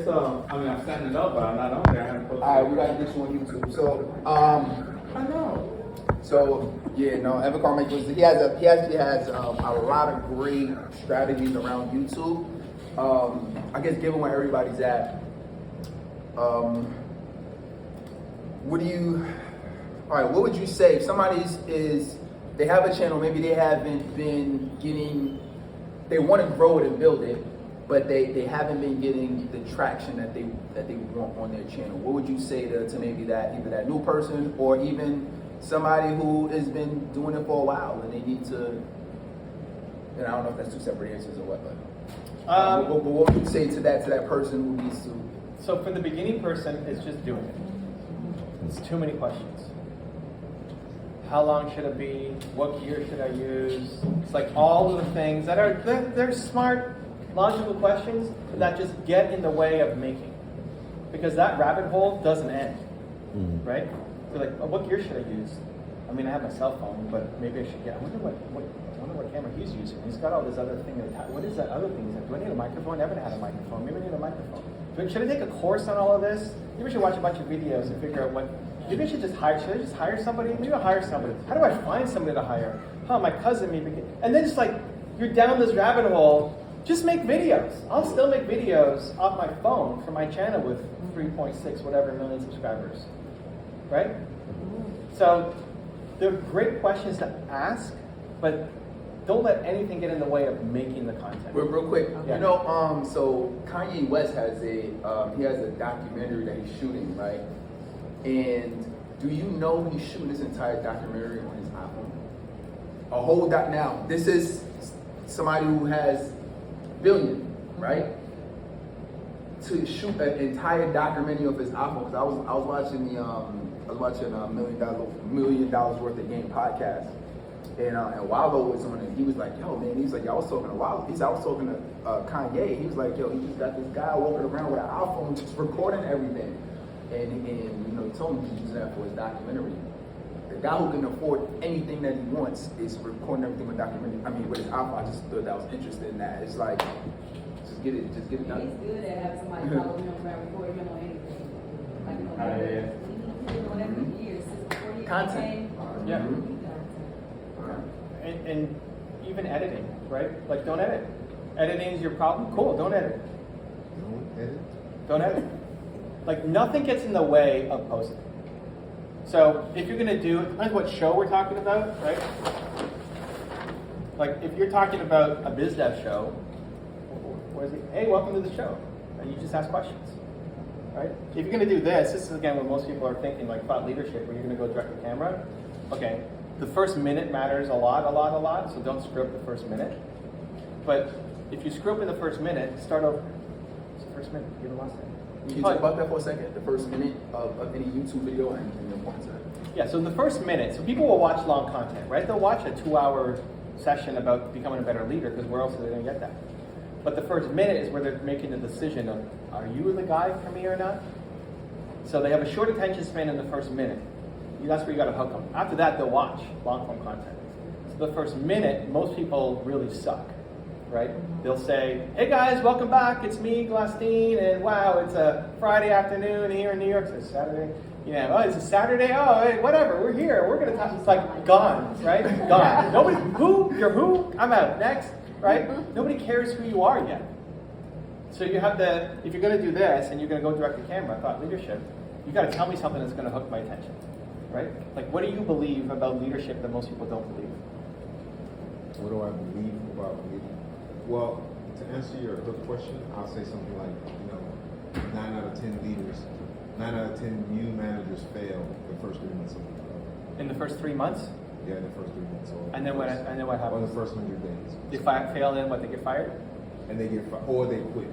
So, I mean, I'm setting it up, but I'm not on there. I haven't posted. All right, we gotta get you on YouTube. So, I know. so yeah, no, Evan Carmichael, he actually has a lot of great strategies around YouTube. I guess given where everybody's at, what would you say if somebody they have a channel, maybe they haven't been getting, they want to grow it and build it, but they haven't been getting the traction that they want on their channel. What would you say to maybe either that new person or even somebody who has been doing it for a while and they need to, and I don't know if that's two separate answers or what, but what would you say to that person who needs to? So for the beginning person, it's just doing it. It's too many questions. How long should it be? What gear should I use? It's like all of the things that they're smart, logical questions that just get in the way of making. Because that rabbit hole doesn't end, right? You're like, oh, what gear should I use? I mean, I have my cell phone, but maybe I should get. I wonder what camera he's using. He's got all this other thing. What is that other thing? Do I need a microphone? I never had a microphone. Maybe I need a microphone. Should I take a course on all of this? Maybe I should watch a bunch of videos and figure out what. Maybe I should just hire. Should I just hire somebody? Maybe I'll hire somebody. How do I find somebody to hire? My cousin maybe. And then it's like you're down this rabbit hole. Just make videos. I'll still make videos off my phone for my channel with 3.6 whatever million subscribers, right? So they're great questions to ask, but don't let anything get in the way of making the content. Real quick, Yeah. you know, so Kanye West has a documentary that he's shooting, right? And do you know he's shooting this entire documentary on his iPhone? A whole now, this is somebody who has billion, right? To shoot an entire documentary of his iPhone. Because I was watching $1 million worth of game podcast. And Waldo was on it. He was like, yo, man. He's like, I was talking to Waldo. I was talking to Kanye. He was like, yo, he just got this guy walking around with an iPhone just recording everything. And you know, he told me he's using that for his documentary. The guy who can afford anything that he wants is recording everything with documentary. I mean, with his iPhone. I just thought that was interesting in that. It's like, just get it done. It's good at having somebody follow him around, record him on anything. Like, you know, he's been doing that for years, since before he Content. became. Yeah. Mhm. And even editing, right? Like, don't edit. Editing is your problem? Cool, don't edit. Don't edit. Like, nothing gets in the way of posting. So, if you're going to do, it depends what show we're talking about, right? Like, if you're talking about a biz dev show, where is it? Hey, welcome to the show. And you just ask questions, right? If you're going to do this is again what most people are thinking, like thought leadership, where you're going to go direct to camera. Okay, the first minute matters a lot, so don't screw up the first minute. But if you screw up in the first minute, start over. It's the first minute, you lost it. Can you talk about that for a second? The first minute of any YouTube video and the importance of it. Yeah, so in the first minute, so people will watch long content, right? They'll watch a 2-hour session about becoming a better leader, because where else are they going to get that? But the first minute is where they're making the decision of, are you the guy for me or not? So they have a short attention span in the first minute. That's where you got to hook them. After that, they'll watch long-form content. So the first minute, most people really suck, right? They'll say, hey guys, welcome back. It's me, Glastine, and wow, it's a Friday afternoon here in New York. It's Saturday. You know, oh, it's a Saturday. Oh, hey, whatever. We're here. We're gonna talk. It's like gone, right? Gone. Nobody. Who? You're who? I'm out. Next, right? Nobody cares who you are yet. So you have to. If you're gonna do this and you're gonna go direct to camera, thought leadership, you got to tell me something that's gonna hook my attention. Right? Like, what do you believe about leadership that most people don't believe? What do I believe about leading? Well, to answer your hook question, I'll say something like, 9 out of 10 leaders, 9 out of 10 new managers fail the first 3 months of the job. In the first 3 months? Yeah, in the first 3 months. And then what happens? Or the first 100 days. They fail, and what, they get fired? And they get fired, or they quit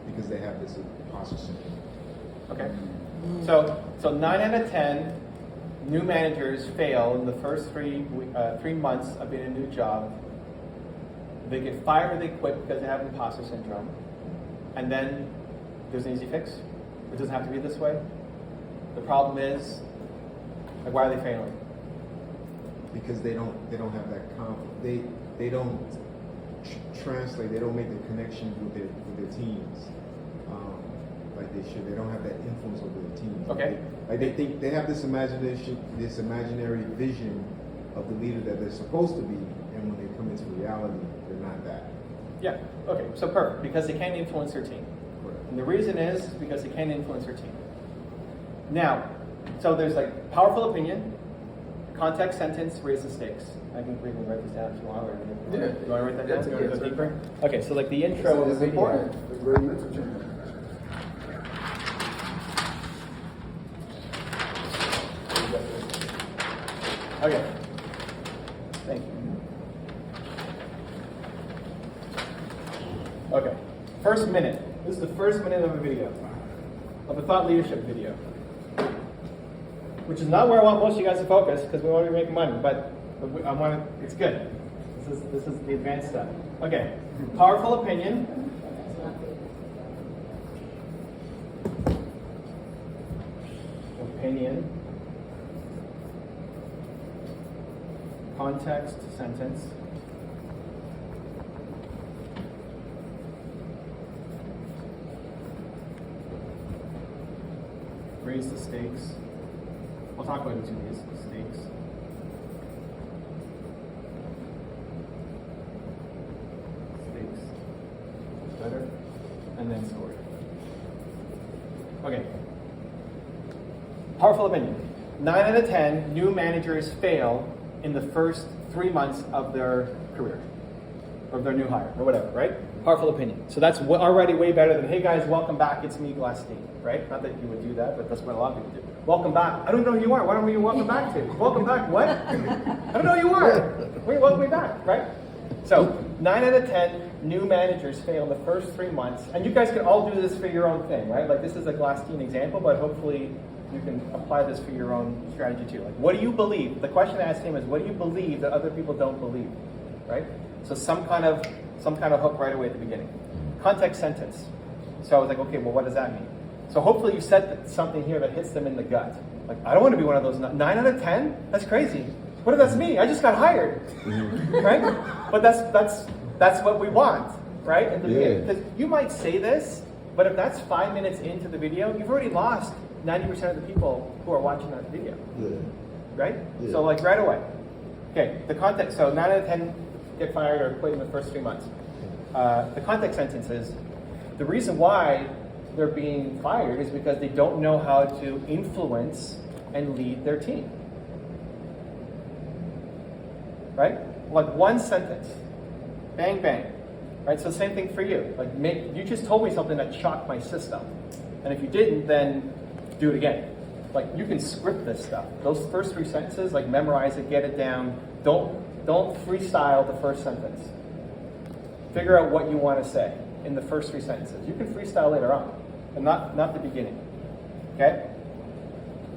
because they have this imposter syndrome. Okay. So 9 out of 10 new managers fail in the first 3 months of being in a new job. They get fired or they quit because they have imposter syndrome. And then there's an easy fix. It doesn't have to be this way. The problem is, like, why are they failing? Because they don't have that confidence. They don't translate. They don't make the connections with their teams. they should. They don't have that influence over their team. Okay. Like they think they have this imagination, this imaginary vision of the leader that they're supposed to be, and when they come into reality, they're not that. Yeah, okay, so perfect, because they can't influence their team. Correct. And the reason is because they can't influence their team. Now, so there's like powerful opinion, context sentence, raise the stakes. We can write this down if you want. Or Yeah. You want to write that down? That's You want to good. go deeper? Okay, so like the intro of the It's video. important. It's very mental change. Okay. Thank you. Okay. First minute. This is the first minute of a video, of a thought leadership video, which is not where I want most of you guys to focus because we want to be making money. But I want to. It's good. This is the advanced stuff. Okay. Powerful opinion. Opinion. Context sentence. Raise the stakes. We'll talk about each of these stakes. Stakes. Better. And then story. Okay. Powerful opinion. 9 out of 10 new managers fail in the first 3 months of their career, of their new hire, or whatever, right? Powerful opinion. So that's already way better than, hey guys, welcome back, it's me, Glassstein, right? Not that you would do that, but that's what a lot of people do. Welcome back. I don't know who you are. What are you welcome back to? Welcome back, what? I don't know who you are. Wait, welcome me back, right? So 9 out of 10 new managers fail in the first 3 months, and you guys can all do this for your own thing, right? Like this is a Glassstein example, but hopefully you can apply this for your own strategy too. Like, what do you believe? The question I asked him is, what do you believe that other people don't believe, right? So some kind of hook right away at the beginning. Context sentence. So I was like, okay, well, what does that mean? So hopefully you said something here that hits them in the gut. Like, I don't want to be one of those 9 out of 10. That's crazy. What if that's me? I just got hired, right? But that's what we want, right? At the beginning. Because you might say this, but if that's 5 minutes into the video, you've already lost 90% of the people who are watching that video, right? Yeah. So like right away. Okay, the context. So 9 out of 10 get fired or quit in the first 3 months. The context sentence is, the reason why they're being fired is because they don't know how to influence and lead their team. Right? Like one sentence. Bang, bang. Right? So same thing for you. Like you just told me something that shocked my system. And if you didn't, then do it again. Like you can script this stuff. Those first 3 sentences, like memorize it, get it down. Don't freestyle the first sentence. Figure out what you want to say in the first 3 sentences. You can freestyle later on, but not the beginning. Okay?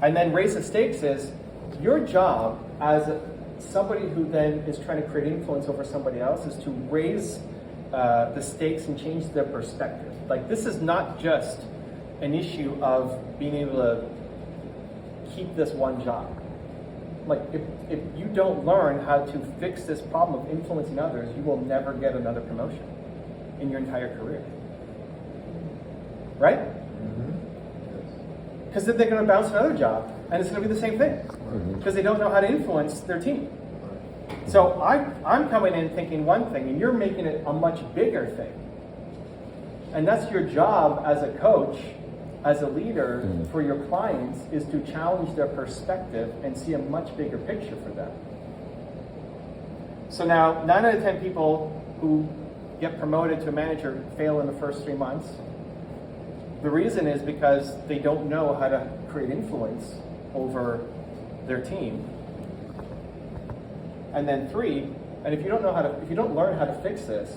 And then raise the stakes is your job as somebody who then is trying to create influence over somebody else is to raise the stakes and change their perspective. Like this is not just an issue of being able to keep this one job. Like if you don't learn how to fix this problem of influencing others, you will never get another promotion in your entire career. Right? Because then they're going to bounce another job, and it's going to be the same thing. Because they don't know how to influence their team. So I'm coming in thinking one thing, and you're making it a much bigger thing. And that's your job as a coach, as a leader for your clients, is to challenge their perspective and see a much bigger picture for them. So now 9 out of 10 people who get promoted to a manager fail in the first 3 months. The reason is because they don't know how to create influence over their team. And then 3, and if you don't learn how to fix this,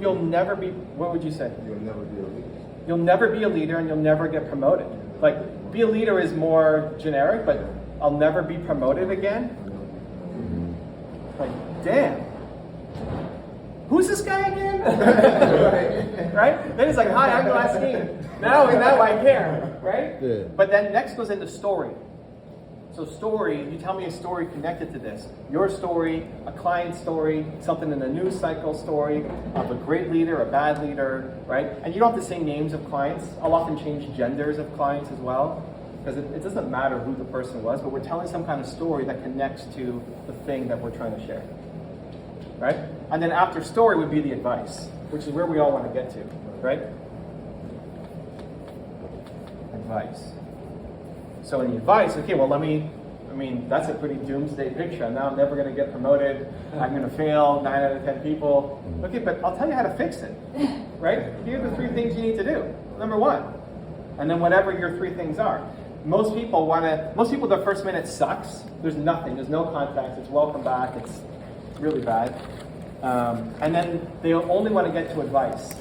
you'll never be, what would you say? You'll never be a leader. You'll never be a leader and you'll never get promoted. Like, be a leader is more generic, but I'll never be promoted again. Like, damn. Who's this guy again? Right? Then it's like, hi, I'm Glassstein. Now I care, right? Yeah. But then next goes into story. So story, you tell me a story connected to this. Your story, a client story, something in the news cycle story of a great leader, a bad leader, right? And you don't have to say names of clients. I'll often change genders of clients as well, because it doesn't matter who the person was, but we're telling some kind of story that connects to the thing that we're trying to share, right? And then after story would be the advice, which is where we all want to get to, right? Advice. So in the advice, okay, well that's a pretty doomsday picture. Now I'm never going to get promoted. I'm going to fail 9 out of 10 people. Okay, but I'll tell you how to fix it, right? Here are the 3 things you need to do. Number 1, and then whatever your 3 things are. Most people, the first minute sucks. There's nothing. There's no context. It's welcome back. It's really bad. And then they only want to get to advice.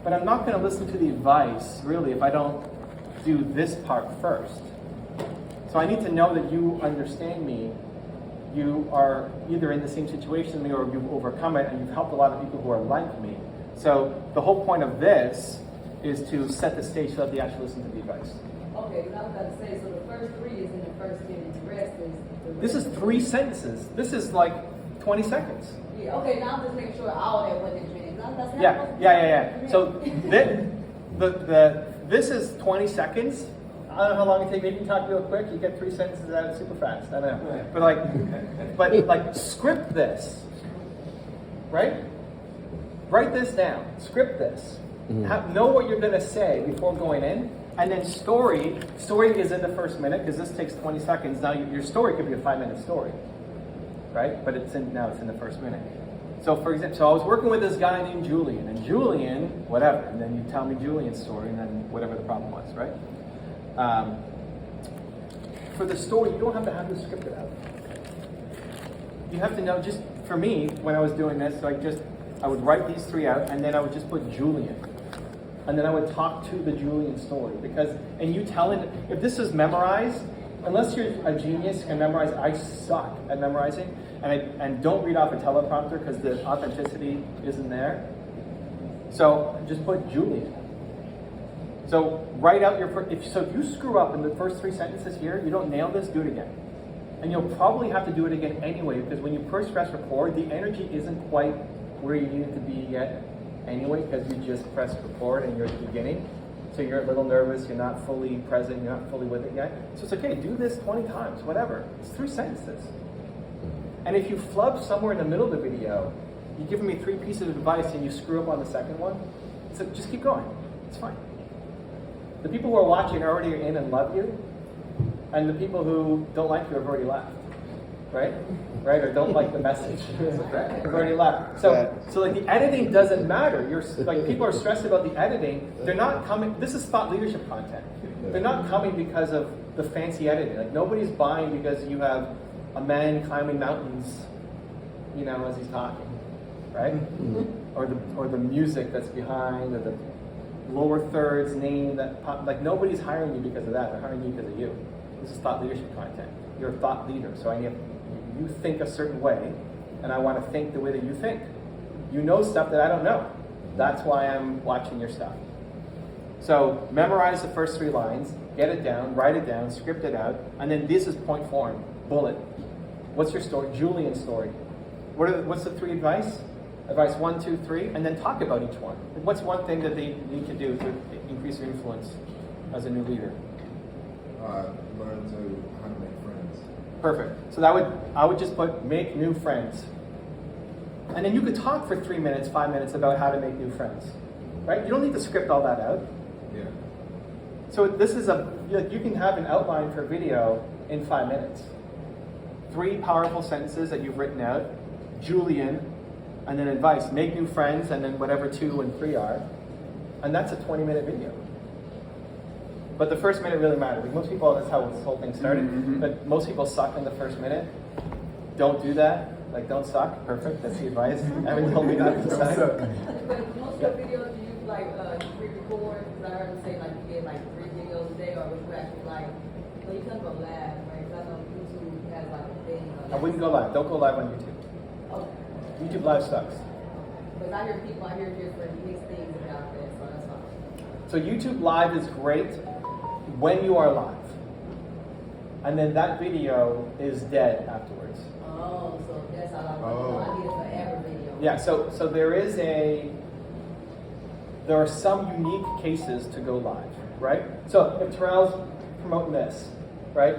But I'm not going to listen to the advice, really, if I don't do this part first. So I need to know that you understand me. You are either in the same situation as me or you've overcome it and you've helped a lot of people who are like me. So the whole point of this is to set the stage so that they actually listen to the advice. Okay, because I was about to say, so the first 3 is in the first minute, the rest is... This is 3 sentences. This is like 20 seconds. Yeah, okay, now I'm just making sure all that wasn't minutes. That's not Yeah. So this is 20 seconds. I don't know how long it takes. Maybe you talk real quick. You get 3 sentences out super fast. I don't know. But like script this, right? Write this down. Script this. Know what you're going to say before going in. And then story is in the first minute because this takes 20 seconds. Now your story could be a 5-minute story, right? But now it's in the first minute. So for example, I was working with this guy named Julian, and Julian, whatever, and then you tell me Julian's story, and then whatever the problem was, right? For the story, you don't have to have this scripted out. You have to know, just for me, when I was doing this, I would write these 3 out, and then I would just put Julian. And then I would talk to the Julian story. If this is memorized, unless you're a genius and memorize, I suck at memorizing, and don't read off a teleprompter because the authenticity isn't there. So just put Julian. So write out if you screw up in the first 3 sentences here, you don't nail this, do it again. And you'll probably have to do it again anyway, because when you first press record, the energy isn't quite where you need it to be yet anyway, because you just pressed record and you're at the beginning. So you're a little nervous, you're not fully present, you're not fully with it yet. So it's okay, do this 20 times, whatever. It's 3 sentences. And if you flub somewhere in the middle of the video, you've given me 3 pieces of advice and you screw up on the second one, so just keep going. It's fine. The people who are watching are already in and love you, and the people who don't like you have already left, right? Or don't like the message, have already left. So like the editing doesn't matter. People are stressed about the editing. They're not coming. This is thought leadership content. They're not coming because of the fancy editing. Like nobody's buying because you have a man climbing mountains, as he's talking, right? Or the music that's behind, or the lower thirds name nobody's hiring you because of that. They're hiring you because of you. This is thought leadership content. You're a thought leader, so you think a certain way, and I want to think the way that you think. You know stuff that I don't know. That's why I'm watching your stuff. So memorize the first 3 lines, get it down, write it down, script it out, and then this is point form, bullet. What's your story? Julian's story. What's the 3 advice? Advice 1, 2, 3, and then talk about each one. What's one thing that they need to do to increase their influence as a new leader? Learn how to make friends. Perfect. So I would just put make new friends. And then you could talk for 3 minutes, 5 minutes about how to make new friends. Right? You don't need to script all that out. Yeah. So this is you can have an outline for video in 5 minutes. 3 powerful sentences that you've written out. Julian, and then advice. Make new friends, and then whatever 2 and 3 are. And that's a 20-minute video. But the first minute really matters. Most people, that's how this whole thing started. Mm-hmm. But most people suck in the first minute. Don't do that. Don't suck. Perfect. That's the advice. Evan told me not to suck. But most of the videos you pre-record, because I heard them say you get 3 videos a day, or would you actually you can't go live, right? Because I know YouTube has a thing. I wouldn't go live. Don't go live on YouTube. Okay. YouTube live sucks. Because I hear different mixed things about that, so that's fine. So YouTube live is great when you are live. and then that video is dead afterwards. Oh, so that's all I want to know. I need a forever video. Yeah, so there are some unique cases to go live, right? So if Terrell's promoting this, right,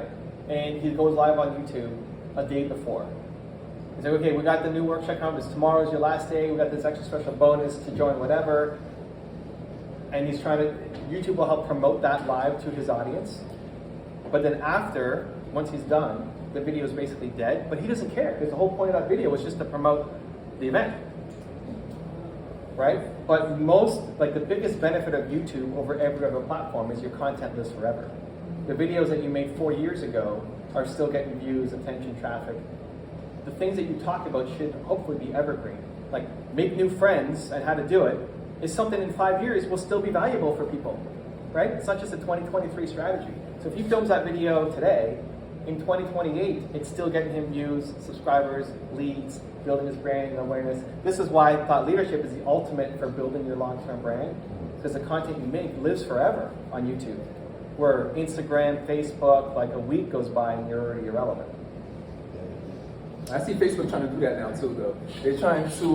and he goes live on YouTube a day before, he's like, okay, we got the new workshop coming, tomorrow's your last day, we got this extra special bonus to join whatever, and he's trying to, YouTube will help promote that live to his audience, but then after, once he's done, the video is basically dead, but he doesn't care, because the whole point of that video was just to promote the event. Right? But the biggest benefit of YouTube over every other platform is your content lives forever. The videos that you made 4 years ago are still getting views, attention, traffic. The things that you talk about should hopefully be evergreen. Like make new friends and how to do it is something in 5 years will still be valuable for people. Right? It's not just a 2023 strategy. So if he films that video today, in 2028, it's still getting him views, subscribers, leads, building his brand and awareness. This is why I thought leadership is the ultimate for building your long-term brand, because the content you make lives forever on YouTube. Where Instagram, Facebook, like a week goes by and you're already irrelevant. I see Facebook trying to do that now too, though. They're trying to,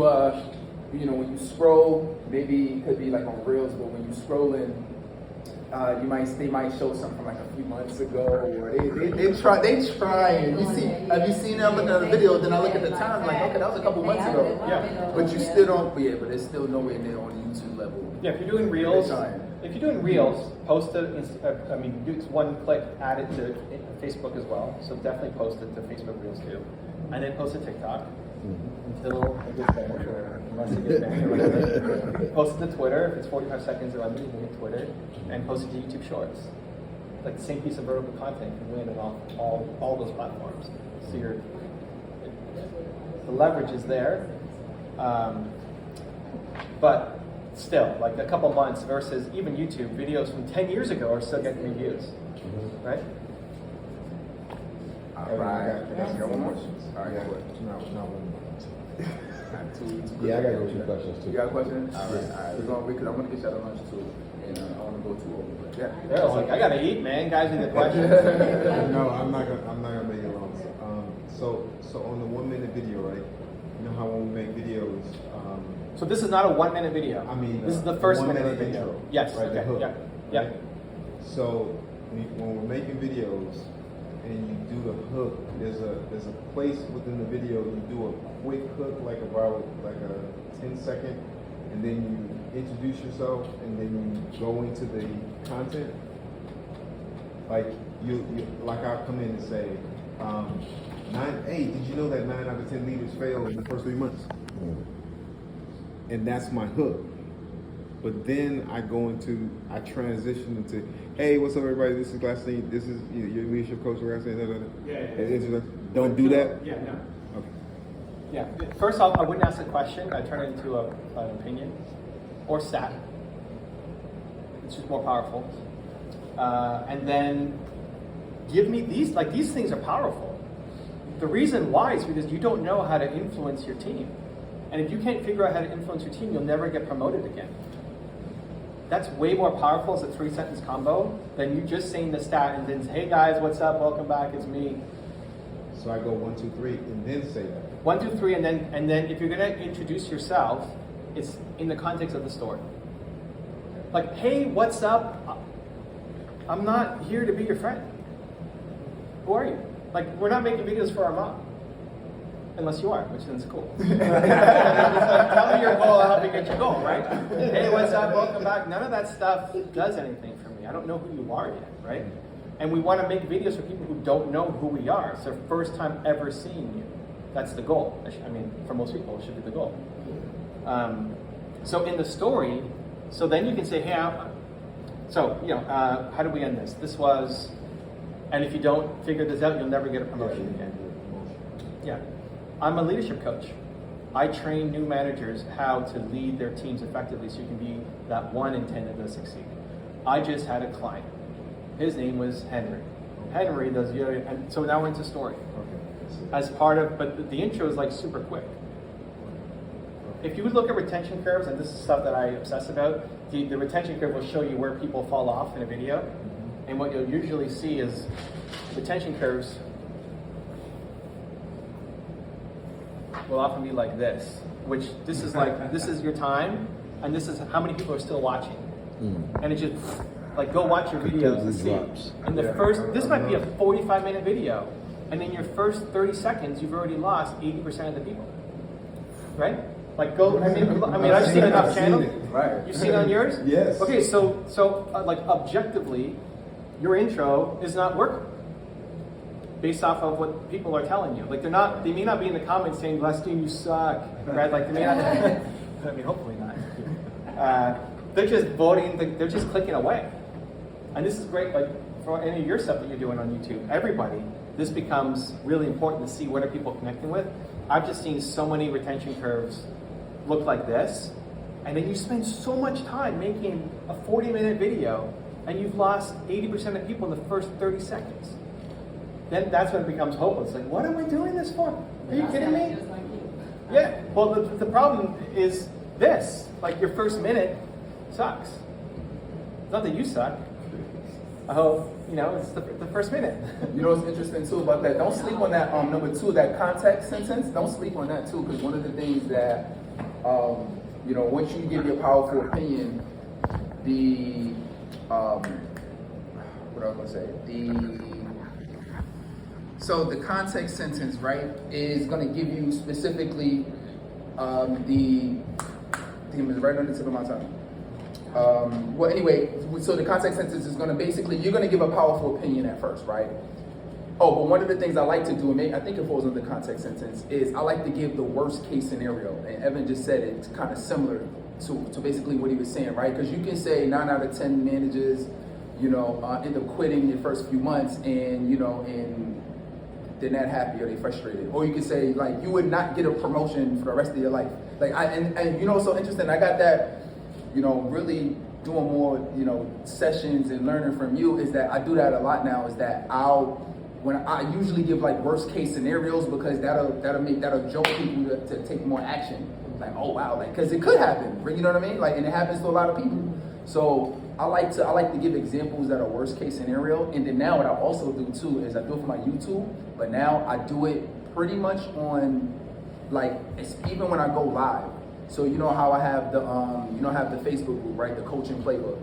when you scroll, maybe it could be like on Reels, but when you scroll in, they might show something from like a few months ago, or they trying. Have you seen that? Look at the video, then I look at the time, like, okay, that was a couple months ago. Yeah. But you still don't, but it's still nowhere near on YouTube level. Yeah, if you're doing Reels, post it. Do one click, add it to Facebook as well. So definitely post it to Facebook Reels too, and then post it to TikTok until it gets banned, or unless it gets banned or whatever. Post it to Twitter if it's 45 seconds or under. You can get Twitter, and post it to YouTube Shorts. Like the same piece of vertical content can win on all those platforms. So the leverage is there, but still, like a couple months versus even YouTube videos from 10 years ago are still getting reviews, right? All right. That's Got one more? All right, not one more. Yeah, I got a few questions too. You got a question? All right. We're going because I want to get y'all to lunch too, and I want to go too over. But yeah. They're like, I gotta eat, man. Guys need the questions. No, I'm not gonna make it long. So on the 1 minute video, right? You know how when we make videos, So this is not a 1 minute video. I mean, this is the first 1 minute minute video. intro, Yes. right, the Okay. hook, Yeah. right? So when we're making videos and you do the hook, there's a place within the video you do a quick hook, like a 10-second, and then you introduce yourself, and then you go into the content. Like I'll come in and say, did you know that 9 out of 10 leaders fail in the first 3 months? And that's my hook. But then I transition into, hey, what's up, everybody? This is Glassine. This is your leadership coach, Glassine. Yeah. Don't do that? Yeah, no. Okay. Yeah. First off, I wouldn't ask a question. I turn it into an opinion or stat. It's just more powerful. And then give me these. Like these things are powerful. The reason why is because you don't know how to influence your team. And if you can't figure out how to influence your team, you'll never get promoted again. That's way more powerful as a 3-sentence combo than you just saying the stat and then, hey guys, what's up? Welcome back. It's me. So I go 1, 2, 3, and then say that. 1, 2, 3, and then if you're gonna introduce yourself, it's in the context of the story. Like, hey, what's up? I'm not here to be your friend. Who are you? Like, we're not making videos for our mom. Unless you are, which then it's cool. It's like, tell me your goal, I'll help you get your goal, right? Hey, what's up? Welcome back. None of that stuff does anything for me. I don't know who you are yet, right? And we want to make videos for people who don't know who we are. It's their first time ever seeing you. That's the goal. I mean, for most people, it should be the goal. So in the story, so then you can say, hey, how do we end this? This was, and if you don't figure this out, you'll never get a promotion again. Yeah. I'm a leadership coach. I train new managers how to lead their teams effectively so you can be that 1 in 10 that does succeed. I just had a client. His name was Henry. Henry does, and so now we're into story. Okay. As part of, but the intro is like super quick. If you would look at retention curves, and this is stuff that I obsess about, the retention curve will show you where people fall off in a video. And what you'll usually see is retention curves will often be like this, which this is like, this is your time, and this is how many people are still watching. And it just, like, go watch your videos and see. And the first, this might be a 45-minute video, and in your first 30 seconds, you've already lost 80% of the people, right? Like, go, I mean, I've seen enough channels. Right. You've seen on yours? Yes. Okay, so like, objectively, your intro is not working based off of what people are telling you. Like, they may not be in the comments saying, Glastine, you suck, right? Like, they may not, I mean, hopefully not. They're just voting, they're just clicking away. And this is great, like, for any of your stuff that you're doing on YouTube. Everybody, this becomes really important to see what are people connecting with. I've just seen so many retention curves look like this, and then you spend so much time making a 40-minute video, and you've lost 80% of people in the first 30 seconds. Then that's when it becomes hopeless. Like, what am I doing this for? Are you kidding me? Yeah, well, the problem is this. Like, your first minute sucks. It's not that you suck. I hope, it's the first minute. You know what's interesting too about that? Don't sleep on that number 2, that context sentence. Don't sleep on that too, because one of the things that once you give your powerful opinion, what I was gonna say, so the context sentence, right, is gonna give you specifically is right on the tip of my tongue. Well, anyway, so the context sentence is going to basically, you're going to give a powerful opinion at first, right? Oh, but one of the things I like to do, and I think it falls under the context sentence, is I like to give the worst case scenario. And Evan just said it's kind of similar to basically what he was saying, right? Because you can say 9 out of 10 managers, end up quitting your first few months, and they're not happy or they're frustrated. Or you could say, like, you would not get a promotion for the rest of your life. Like, it's so interesting. I got that. Really doing more, sessions and learning from you, is that I do that a lot now, is that when I usually give like worst case scenarios, because that'll jolt people to take more action. Like, oh wow, like, cause it could happen, you know what I mean? Like, and it happens to a lot of people. So I like to give examples that are worst case scenario. And then now what I also do too is I do it for my YouTube, but now I do it pretty much on, like, even when I go live. So you know how I have the Facebook group, right? The coaching playbook.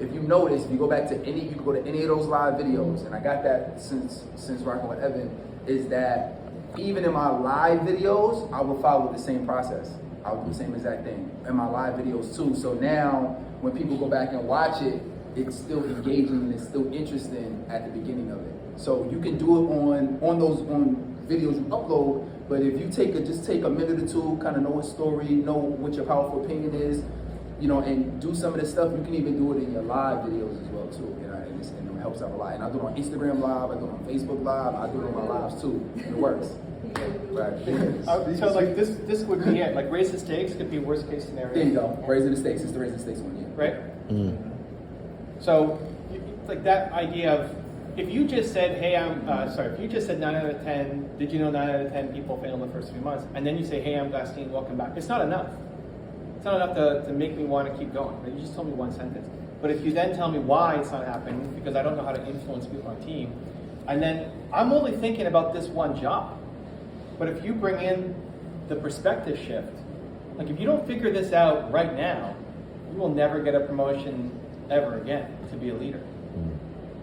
If you notice, if you go back to you can go to any of those live videos, and I got that since rocking with Evan, is that even in my live videos, I will follow the same process. I will do the same exact thing in my live videos too. So now when people go back and watch it, it's still engaging and it's still interesting at the beginning of it. So you can do it on those videos you upload. But if you just take a minute or two, kind of know a story, know what your powerful opinion is, and do some of this stuff, you can even do it in your live videos as well too, and it helps out a lot. And I do it on Instagram Live, I do it on Facebook Live, I do it on my lives too, and it works. Right. So like this would be it. Like, raise the stakes could be worst case scenario. There you go. Raising the stakes is the raise the stakes one, yeah. Right. So it's like that idea of, if you just said, hey, if you just said 9 out of 10, did you know 9 out of 10 people fail in the first few months? And then you say, hey, I'm Glastine, welcome back. It's not enough. It's not enough to make me want to keep going. Right? You just told me one sentence. But if you then tell me why it's not happening, because I don't know how to influence people on my team, and then I'm only thinking about this one job. But if you bring in the perspective shift, like, if you don't figure this out right now, you will never get a promotion ever again to be a leader.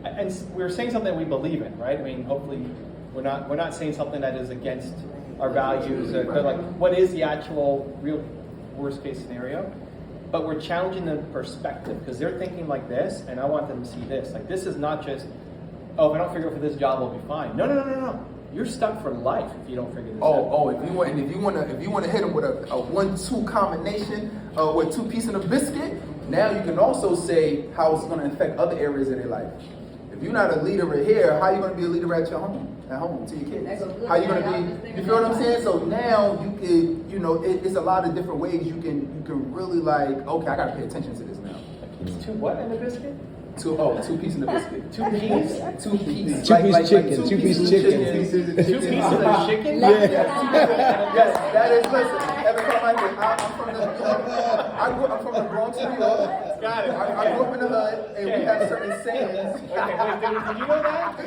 And we're saying something we believe in, right? I mean, hopefully we're not saying something that is against our values, but like, what is the actual real worst case scenario? But we're challenging the perspective, because they're thinking like this, and I want them to see this. Like, this is not just, oh, if I don't figure out for this job, I'll be fine. No. You're stuck for life if you don't figure this out. If you want to hit them with a 1-2 combination with 2 pieces of biscuit, now you can also say how it's going to affect other areas of their life. If you're not a leader here, how are you going to be a leader at home to your kids? How are you going to be? You feel what I'm saying? So now you can, it's a lot of different ways you can really, like, okay, I got to pay attention to this now. It's 2 what in the biscuit? 2 pieces of biscuit. 2 pieces? 2 pieces. 2 piece chicken. 2 piece chicken. 2 pieces of chicken? Yes, that is, listen, Evan, I'm from the I'm from the Bronx, New York. Got it. I grew up in the hood, and we have certain sayings. Okay, wait, did you know that?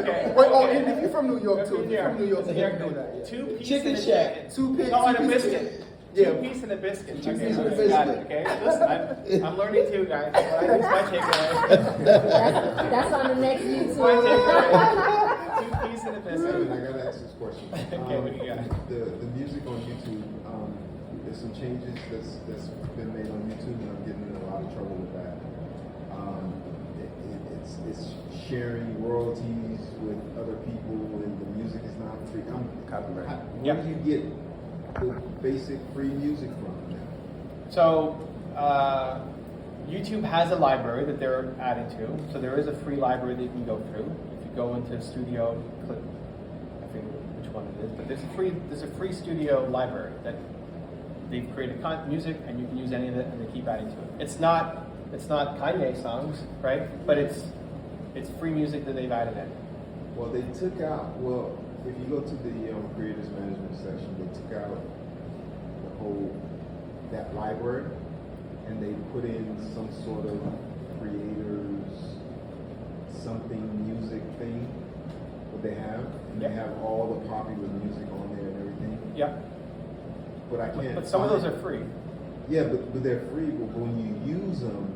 Okay. Wait, oh, and if you're from New York too, if Yeah. you're from New York, Yeah. you know that. Yeah. Two piece Chicken and a shack. chicken. Two piece. Oh, and a two piece biscuit. Yeah. Two piece and a biscuit. Two Okay, piece and a okay, got it. biscuit. Okay, listen, I'm learning too, guys. That's my takeaway. That's on the next YouTube. My takeaway. Two piece and a biscuit. Evan, I gotta ask this question. Okay, what do you got? The music on YouTube, there's some changes that's been made on YouTube, and I'm getting in a lot of trouble with that. It's sharing royalties with other people, and the music is not free. Copyright. Where do you get the basic free music from now? So, YouTube has a library that they're adding to. So there is a free library that you can go through. If you go into Studio, click, I forget which one it is, but there's a free Studio library that they've created music, and you can use any of it, and they keep adding to it. It's not Kanye songs, right? But it's free music that they've added in. Well, they took out, if you go to the creators management section, they took out that library, and they put in some sort of creators something music thing that they have, and they have all the popular music on there and everything. Yeah. But I can't. But some of those are free. Yeah, but they're free. But when you use them,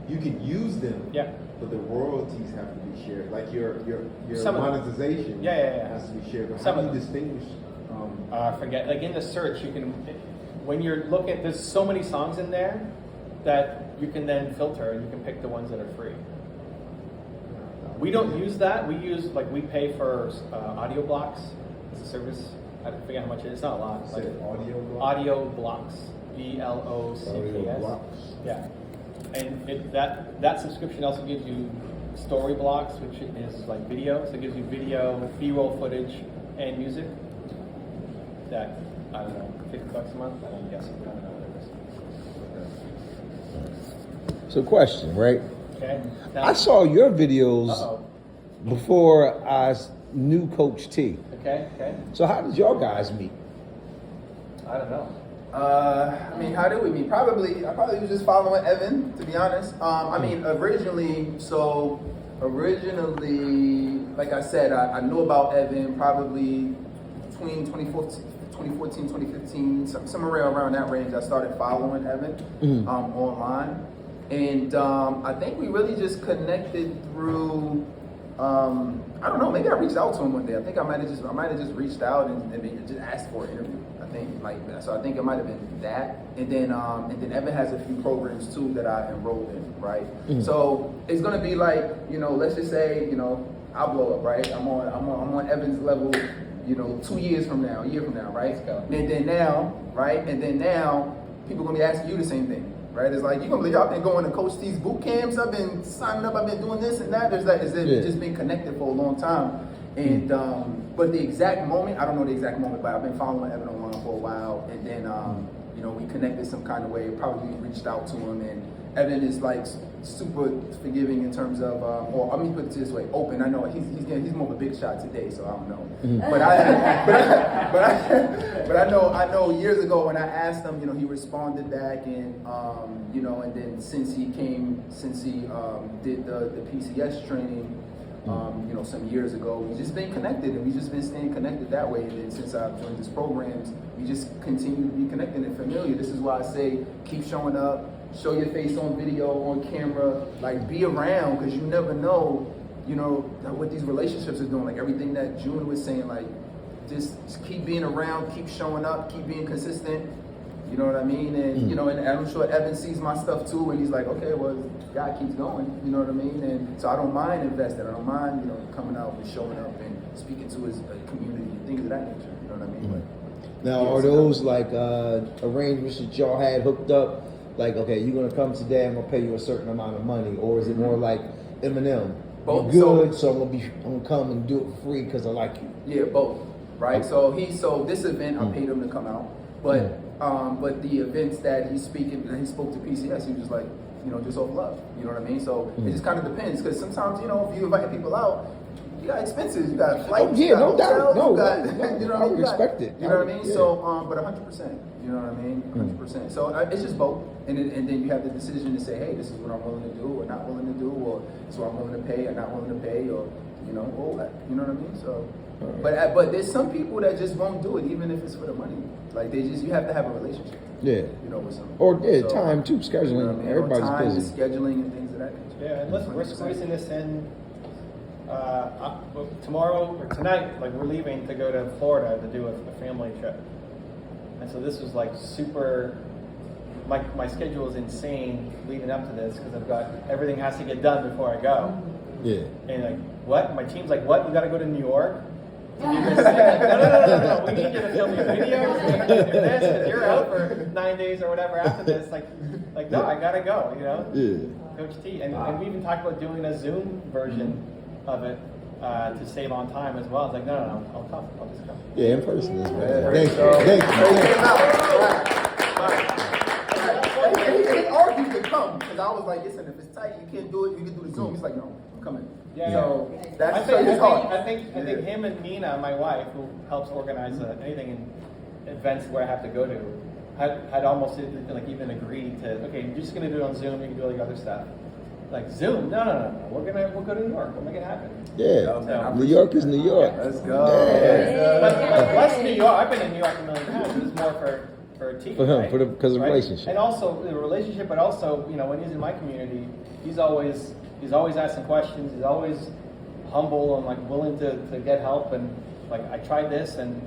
you can use them. Yeah. But the royalties have to be shared. Like your Some of them. monetization. Yeah. Has to be shared. But Some how of do you them. distinguish? I forget. Like in the search, you can, when you're looking, there's so many songs in there that you can then filter, and you can pick the ones that are free. We don't use that. We pay for audio blocks as a service. I forget how much it is. It's not a lot. Say audio block? Audio blocks. BLOCKS. Audio blocks. Yeah. And that subscription also gives you story blocks, which is like video. So it gives you video, B-roll footage, and music. That, I don't know, $50 a month? I'm guessing. I don't know what it is. So, question, right? Okay. Now, I saw your videos Uh-oh. before I knew Coach T. Okay. So, how did y'all guys meet? I don't know. I mean, how did we meet? I probably was just following Evan, to be honest. I mean, originally, like I said, I knew about Evan probably between 2014, 2015, somewhere around that range. I started following Evan online, and I think we really just connected through. I don't know. Maybe I reached out to him one day. I think I might have just reached out and maybe just asked for an interview. I think like that. So I think it might have been that. And then Evan has a few programs too that I enrolled in, right? So it's gonna be like, let's just say, I'll blow up, right? I'm on Evan's level, 2 years from now, a year from now, right? And then now, right? And then now people gonna be asking you the same thing. Right, it's like you're gonna believe I've been going to Coach T's boot camps. I've been signing up. I've been doing this and that. It's just been connected for a long time. And but the exact moment, I don't know the exact moment, but I've been following Evan online for a while. And then we connected some kind of way. Probably reached out to him, and Evan is like super forgiving in terms of, or let me put it this way, open. I know he's more of a big shot today, so I don't know. But I know years ago when I asked him, he responded back, and and then since he did the PCS training, some years ago, we've just been connected, and we've just been staying connected that way. And then since I've joined these programs, we just continue to be connected and familiar. This is why I say keep showing up, show your face on video, on camera, like be around, because you never know, what these relationships are doing. Like everything that June was saying, like just keep being around, keep showing up, keep being consistent. You know what I mean? And and I'm sure Evan sees my stuff too, and he's like, okay, well, God keeps going. You know what I mean? And so I don't mind investing. I don't mind, coming out and showing up and speaking to his community and things of that nature. You know what I mean? Now, are those like arrangements that y'all had hooked up? Like, okay, you're gonna come today, I'm gonna pay you a certain amount of money, or is it more like Eminem? Both. You're good, so I'm gonna come and do it for free because I like you. Yeah, both. Right. So this event I paid him to come out, but the events that he spoke to PCS, he was just like, just off love. You know what I mean? So it just kind of depends, because sometimes if you invite people out, you got expenses, you got flights, Oh, yeah, you got no doubt. hotels, No, you got, no, you know, I you got- respect it. You know what I mean? Yeah. So, but 100%. You know what I mean? 100%. So it's just both, and then you have the decision to say, hey, this is what I'm willing to do or not willing to do, or so I'm willing to pay or not willing to pay, or all that. You know what I mean? So, but there's some people that just won't do it, even if it's for the money. Like you have to have a relationship. Yeah. With someone. Or So, time too, scheduling. You know what I mean? Everybody's or time, busy. scheduling, and things of that nature. Yeah, and listen, we're squeezing this in tomorrow or tonight. Like we're leaving to go to Florida to do a family trip, and so this was like super. My schedule is insane leading up to this because I've got everything has to get done before I go. Yeah. And like, what? My team's like, what? You got to go to New York? To do this thing? No. We need you to film your videos. We need you to do this because you're out for 9 days or whatever after this. Like no, I gotta go. Yeah. Coach T, and we even talked about doing a Zoom version of it to save on time as well. I was like, no, I'll just come. Yeah, in person is better. Yeah. Thank you. He argued to come because I was like, listen, if it's tight, you can't do it. You can do the Zoom. He's like, no, I'm coming. Yeah. So that's I think him and Nina, my wife, who helps organize anything in events where I have to go to, had almost like even agreed to, okay, you're just gonna do it on Zoom. You can do all the other stuff. Like Zoom? No. We'll go to New York. We'll make it happen. Yeah. New York is New York. Let's go. Yeah. But less New York. I've been in New York a million times. It's more for a team. For him, right? because of right? relationship. And also the relationship, but also, when he's in my community, he's always asking questions. He's always humble and like willing to get help. And like I tried this and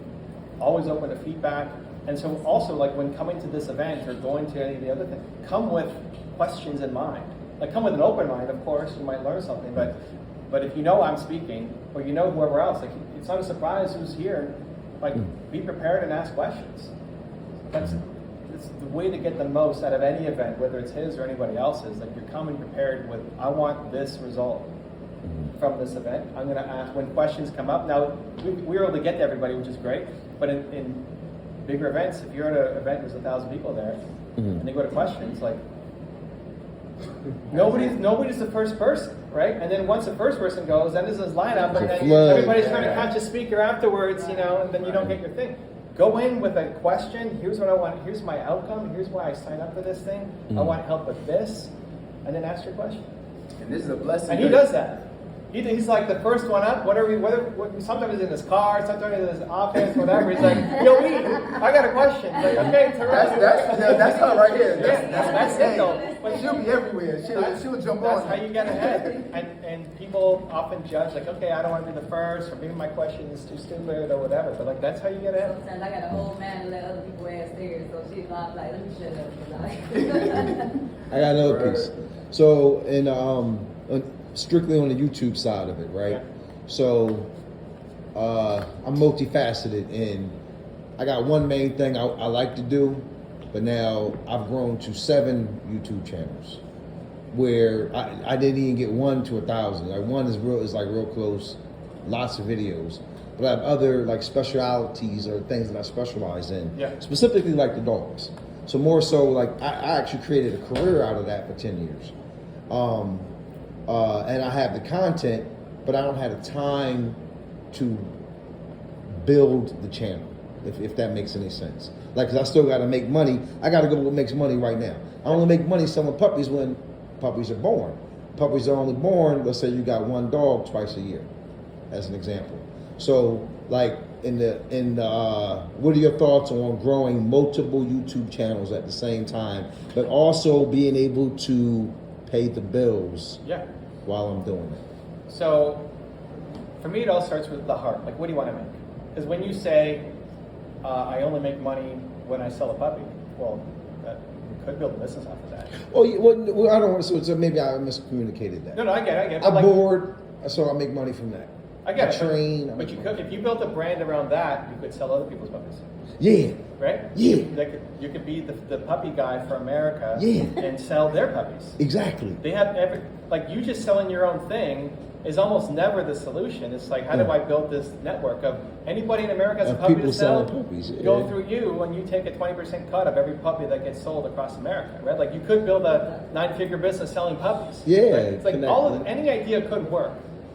always open to feedback. And so also like when coming to this event or going to any of the other things, come with questions in mind. Like come with an open mind, of course, you might learn something, but if I'm speaking, or whoever else, like it's not a surprise who's here, like be prepared and ask questions. It's the way to get the most out of any event, whether it's his or anybody else's. Like you're coming prepared with, I want this result from this event. I'm going to ask when questions come up. Now we were able to get to everybody, which is great. But in bigger events, if you're at an event, there's 1,000 people there, and they go to questions, like nobody's the first person, right? And then once the first person goes, then there's this lineup, and then everybody's trying to catch a speaker afterwards, and then you don't get your thing. Go in with a question. Here's what I want. Here's my outcome. Here's why I signed up for this thing. I want help with this, and then ask your question. And this is a blessing. And he does that. He's like the first one up. Sometimes he's in his car, sometimes in his office, whatever. He's like, yo, I got a question. Like, okay, that's her right here. That's it though. But she'll be everywhere. She'll jump on. That's how you get ahead. And people often judge, like, okay, I don't want to be the first, or maybe my question is too stupid, or whatever. But like, that's how you get ahead. Sometimes I got an old man to let other people ask theirs, so she's not like, let me shut up. I got another piece. So, strictly on the YouTube side of it, right? Yeah. So, I'm multifaceted, and I got one main thing I like to do, but now I've grown to 7 YouTube channels, where I didn't even get 1 to 1,000. Like one is real close, lots of videos. But I have other like specialities or things that I specialize in, specifically like the dogs. So more so like I actually created a career out of that for 10 years. And I have the content, but I don't have the time to build the channel, if that makes any sense. Like, 'cause I still got to make money. I got to go with what makes money right now. I only make money selling puppies when puppies are born. Puppies are only born, let's say you got 1 dog twice a year, as an example. So, like, what are your thoughts on growing multiple YouTube channels at the same time, but also being able to pay the bills while I'm doing it? So, for me, it all starts with the heart. Like, what do you want to make? Because when you say, I only make money when I sell a puppy, well, you could build a business off of that. Oh, well, I don't want to. So maybe I miscommunicated that. No, I get it. I'm bored, so I make money from that. I get it. Train. But you could, if you built a brand around that, you could sell other people's puppies. Yeah. Right? Yeah. You could be the puppy guy for America. Yeah. And sell their puppies. Exactly. They have you just selling your own thing is almost never the solution. It's like, how do I build this network of anybody in America has a puppy to sell? Puppies. Go through you, and you take a 20% cut of every puppy that gets sold across America, right? Like you could build a 9-figure business selling puppies. Yeah. Right? It's like any idea could work.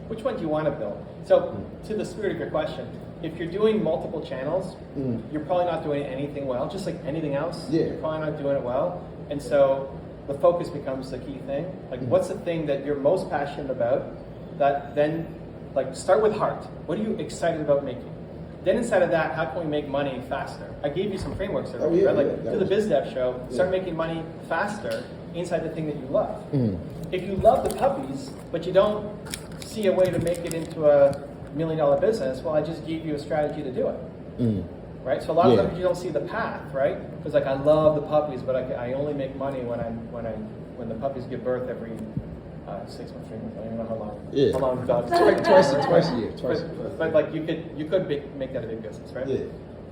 Which one do you want to build? So, to the spirit of your question, if you're doing multiple channels, you're probably not doing anything well. Just like anything else, Yeah. you're probably not doing it well. And so the focus becomes the key thing. Like, what's the thing that you're most passionate about? That then, like, start with heart. What are you excited about making? Then inside of that, how can we make money faster? I gave you some frameworks there, right? Like, do the biz dev show, start making money faster inside the thing that you love. If you love the puppies, but you don't see a way to make it into a $1 million business, well, I just gave you a strategy to do it. Right? So a lot of times you don't see the path, right? Because like, I love the puppies, but I only make money when the puppies give birth every 6 months, 3 months. I don't even know how long. Yeah. How long dogs? Twice a year. But like, you could make that a big business, right? Yeah.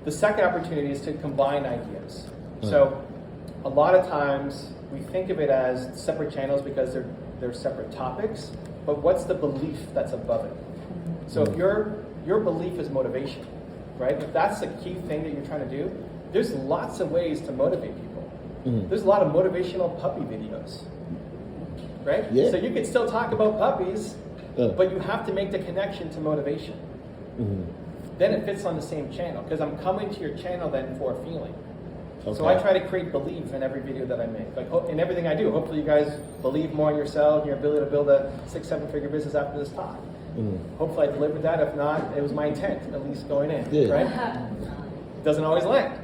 The second opportunity is to combine ideas. So a lot of times we think of it as separate channels because they're separate topics, but what's the belief that's above it? So if your belief is motivation, right? If that's the key thing that you're trying to do, there's lots of ways to motivate people. There's a lot of motivational puppy videos, right? Yeah. So you could still talk about puppies, but you have to make the connection to motivation. Then it fits on the same channel, because I'm coming to your channel then for a feeling. So I try to create belief in every video that I make, like in everything I do. Hopefully you guys believe more in yourself and your ability to build a 6-7 figure business after this talk. Hopefully I delivered that. If not, it was my intent, at least going in, right? Doesn't always land.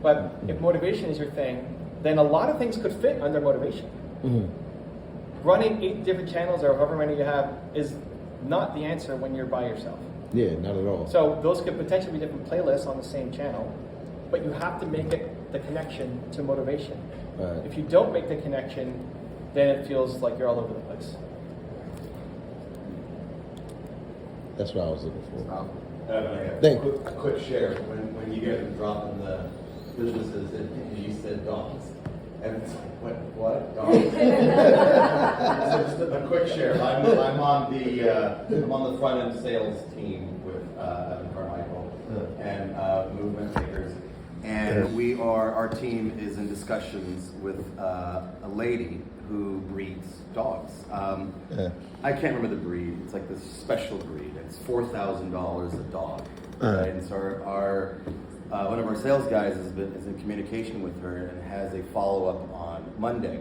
But if motivation is your thing, then a lot of things could fit under motivation. Running 8 different channels or however many you have is not the answer when you're by yourself. Yeah, not at all. So those could potentially be different playlists on the same channel, but you have to make it the connection to motivation. Right. If you don't make the connection, then it feels like you're all over the place. That's what I was looking for. Thank you. A quick share. When you guys were dropping the businesses and you said dogs. And it's like, what? Dogs? So just a quick share. I'm on the front end sales team with Evan Carmichael and Movement Makers. And our team is in discussions with a lady who breeds dogs. I can't remember the breed. It's like this special breed. It's $4,000 a dog. Right? And so our one of our sales guys is in communication with her and has a follow-up on Monday.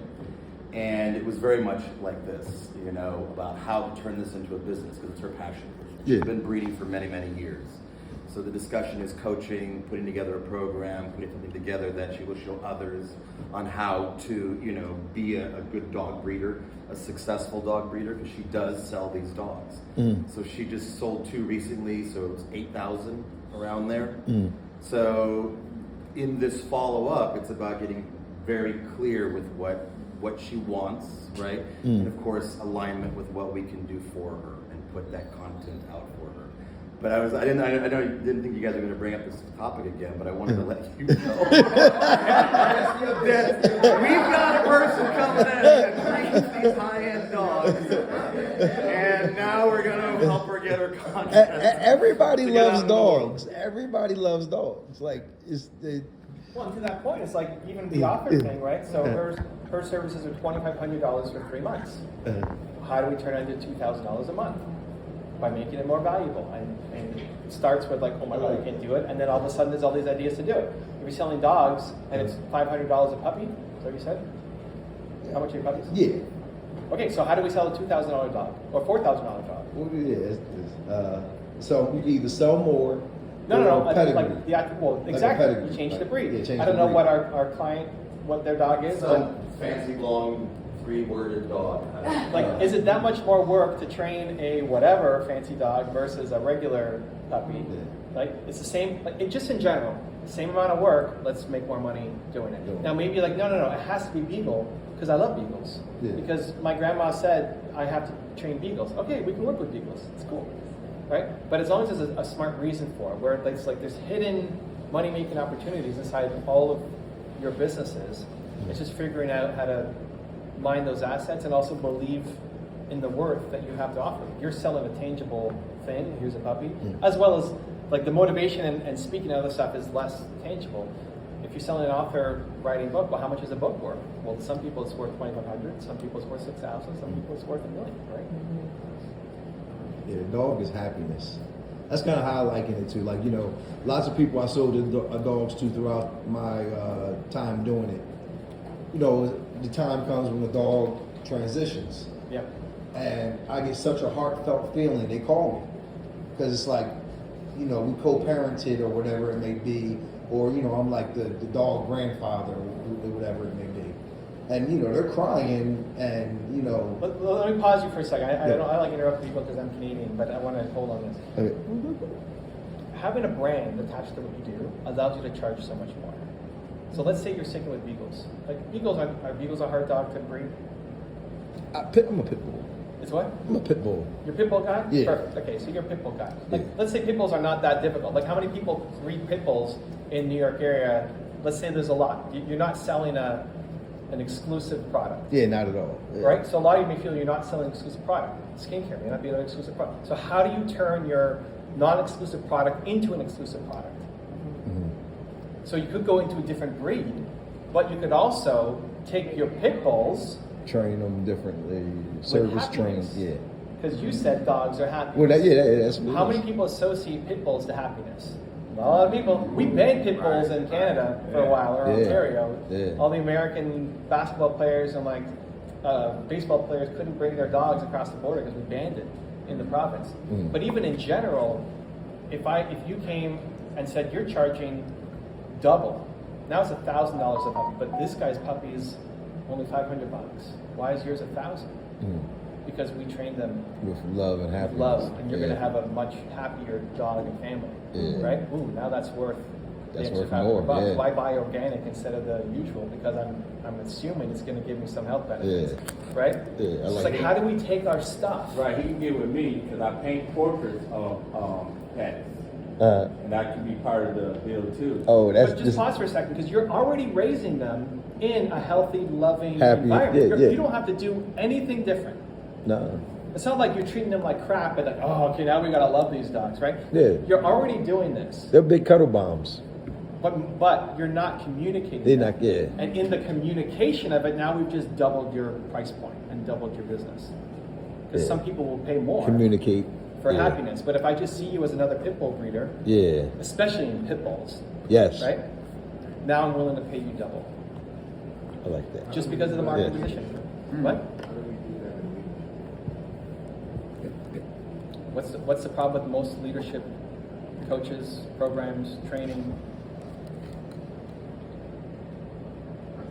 And it was very much like this, about how to turn this into a business, because it's her passion. She's been breeding for many, many years. So the discussion is coaching, putting together a program, putting something together that she will show others on how to, be a good dog breeder, a successful dog breeder, because she does sell these dogs. So she just sold 2 recently, so it was 8,000 around there. So in this follow-up, it's about getting very clear with what she wants, right? And of course, alignment with what we can do for her and put that content out for her. But I didn't think you guys were going to bring up this topic again, but I wanted to let you know that we've got a person coming in that breeds these high-end dogs, and now we're going to help her get her content. Everybody loves dogs. Everybody loves dogs. Like, Well, to that point, it's like even the author thing, right? So her services are $2,500 for 3 months. How do we turn it into $2,000 a month? By making it more valuable. And it starts with like, oh my God, I can't do it. And then all of a sudden there's all these ideas to do it. If you're selling dogs and it's $500 a puppy, is that what you said? How much are your puppies? Yeah. Okay, so how do we sell a $2,000 dog or $4,000 dog? Well, yeah. So you can either sell more. No. Or pedigree. Like the actual, Like exactly. pedigree. You change the breed. Yeah, change I don't the know breed. what our client, what their dog is. Some fancy long 3-worded dog. Like, is it that much more work to train a whatever fancy dog versus a regular puppy? Like, it's the same, like, just in general, same amount of work, let's make more money doing it. Now, maybe you're like, no, it has to be Beagle, because I love Beagles. Yeah. Because my grandma said I have to train Beagles. Okay, we can work with Beagles, it's cool, right? But as long as there's a smart reason for it, where it's like there's hidden money-making opportunities inside all of your businesses, it's just figuring out how to mine those assets and also believe in the worth that you have to offer. You're selling a tangible thing, here's a puppy, as well as like the motivation and speaking other stuff is less tangible. If you're selling an author writing a book, well, how much is a book worth? Well, some people it's worth $2,500, some people it's worth $6,000, some people it's worth $1 million, right? Yeah, the dog is happiness. That's kind of how I liken it to. Like, you know, lots of people I sold dogs to throughout my time doing it. You know, the time comes when the dog transitions. Yep. And I get such a heartfelt feeling. They call me because it's like, you know, we co-parented or whatever it may be, or you know, I'm like the dog grandfather or whatever it may be, and you know, they're crying, and you know. Let me pause you for a second. I Yeah. don't. I like interrupt people because I'm Canadian, but I want to hold on this. Okay. Having a brand attached to what you do allows you to charge so much more. So let's say you're sticking with beagles. Like beagles are beagles a hard dog to breed? I'm a pit bull. It's what? I'm a pit bull. You're a pit bull guy? Yeah. Perfect. Okay, so you're a pit bull guy. Like, Yeah. let's say pit bulls are not that difficult. Like, how many people breed pit bulls in New York area? Let's say there's a lot. You're not selling an exclusive product, Yeah, not at all. Yeah. right? So a lot of you may feel you're not selling an exclusive product. Skincare may not be an exclusive product. So how do you turn your non-exclusive product into an exclusive product? Mhm. So you could go into a different breed, but you could also take your pit bulls, Train them differently. Service train. happiness. Yeah. because you said dogs are happy. Well, that's what it How is. many people associate pit bulls to happiness? A lot of people. We banned pit bulls in Canada for a while, or Yeah. Ontario. Yeah. All the American basketball players and baseball players couldn't bring their dogs across the border because we banned it in the province. Mm. But even in general, if you came and said you're charging double, now it's $1,000 a puppy, but this guy's puppy is only $500. Why is yours $1,000? Mm. Because we trained them With love and with happiness. love, and you're Yeah. going to have a much happier dog and family, Yeah. right? Ooh, now that's worth the That's extra worth $500. more, yeah. Why buy organic instead of the usual? Because I'm assuming it's going to give me some health benefits, right? Yeah, I It's like like it. how do we take our stuff? Right, he can get with me because I paint portraits of pets, and that can be part of the deal too. Oh, that's But just pause for a second, because you're already raising them in a healthy, loving Happy, environment. yeah, yeah. You don't have to do anything different. no. It's not like you're treating them like crap and like, oh, okay, now we gotta love these dogs, right? Yeah. You're already doing this, They're big cuddle bombs. but you're not communicating. They're that. not. Yeah. And in the communication of it, now we've just doubled your price point and doubled your business. Because Yeah. some people will pay more Communicate. for Yeah. happiness. But if I just see you as another pit bull breeder, Yeah. especially in pit bulls, Yes. right? Now I'm willing to pay you double. I like that. Just because of the market Yeah. position. What? How do we do that in leadership? What's the problem with most leadership coaches, programs, training?